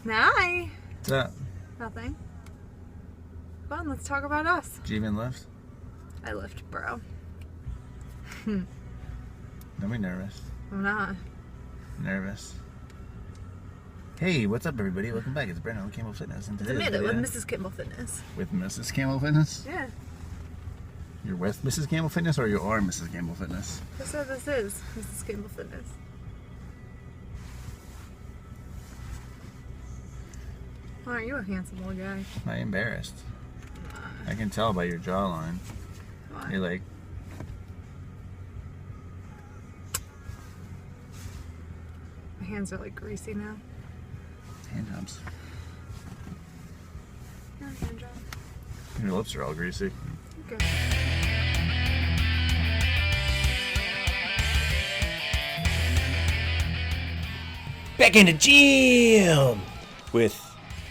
Hi. What's up? Nothing. Come on, let's talk about us. Did you even lift? I lift, bro. Don't be nervous. I'm not. Nervous. Hey, what's up, everybody? Welcome back. It's Brandon with Campbell Fitness, and It's today's Amanda video with Mrs. Campbell Fitness. with Mrs. Campbell Fitness. Yeah. You're with Mrs. Campbell Fitness, or you are Mrs. Campbell Fitness? That's what this is, Mrs. Campbell Fitness. Why aren't you a handsome little guy? I'm not embarrassed. I can tell by your jawline. Why? You're like, My hands are like greasy now. hand jobs. Your hand job. Your lips are all greasy. Okay. Back in the gym with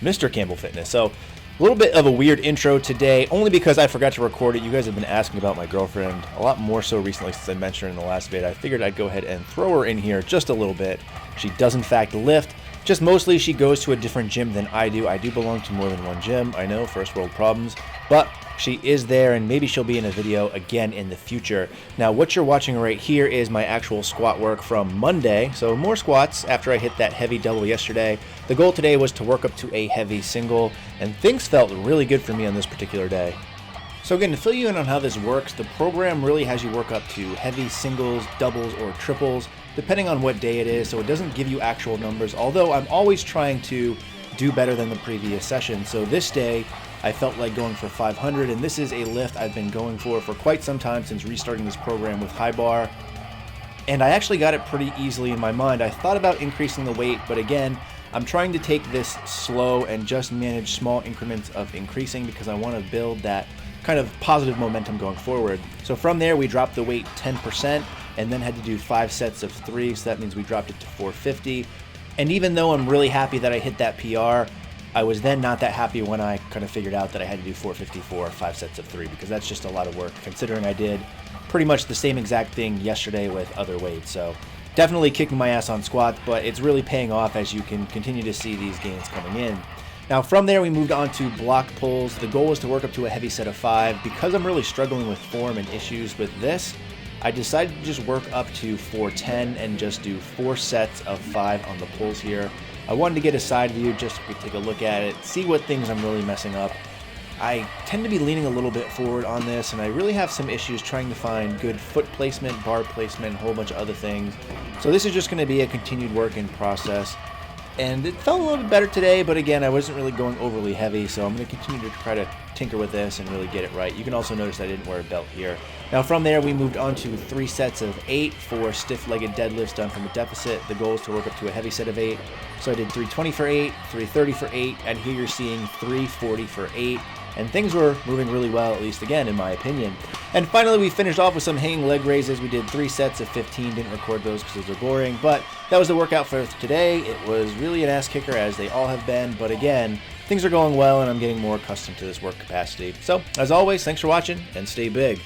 Mr. Campbell Fitness. So a little bit of a weird intro today, only because I forgot to record it. You guys have been asking about my girlfriend a lot more so recently since I mentioned her in the last vid. I figured I'd go ahead and throw her in here just a little bit. She does in fact lift, just mostly she goes to a different gym than I do. I do belong to more than one gym. I know, first world problems, but she is there, and maybe she'll be in a video again in the future. Now, what you're watching right here is my actual squat work from Monday. So more squats after I hit that heavy double yesterday. The goal today was to work up to a heavy single, and things felt really good for me on this particular day. So again, to fill you in on how this works, the program really has you work up to heavy singles, doubles, or triples, depending on what day it is. So it doesn't give you actual numbers, although I'm always trying to do better than the previous session. So this day, I felt like going for 500, and this is a lift I've been going for quite some time since restarting this program with high bar. And I actually got it pretty easily in my mind. I thought about increasing the weight, but again, I'm trying to take this slow and just manage small increments of increasing because I want to build that kind of positive momentum going forward. So from there, we dropped the weight 10% and then had to do 5 sets of 3. So that means we dropped it to 450. And even though I'm really happy that I hit that PR, I was then not that happy when I kind of figured out that I had to do 454, 5 sets of 3, because that's just a lot of work considering I did pretty much the same exact thing yesterday with other weights. So definitely kicking my ass on squats, but it's really paying off as you can continue to see these gains coming in. Now from there, we moved on to block pulls. The goal was to work up to a heavy set of 5. Because I'm really struggling with form and issues with this, I decided to just work up to 410 and just do 4 sets of 5 on the pulls here. I wanted to get a side view just so we could take a look at it, see what things I'm really messing up. I tend to be leaning a little bit forward on this, and I really have some issues trying to find good foot placement, bar placement, a whole bunch of other things. So this is just going to be a continued work in process. And it felt a little bit better today, but again, I wasn't really going overly heavy, so I'm going to continue to try to tinker with this and really get it right. You can also notice I didn't wear a belt here. Now from there, we moved on to 3 sets of 8 for stiff-legged deadlifts done from a deficit. The goal is to work up to a heavy set of 8. So I did 320 for 8, 330 for 8, and here you're seeing 340 for 8. And things were moving really well, at least again, in my opinion. And finally, we finished off with some hanging leg raises. We did 3 sets of 15, didn't record those because those are boring, but that was the workout for today. It was really an ass kicker, as they all have been, but again, things are going well, and I'm getting more accustomed to this work capacity. So, as always, thanks for watching, and stay big.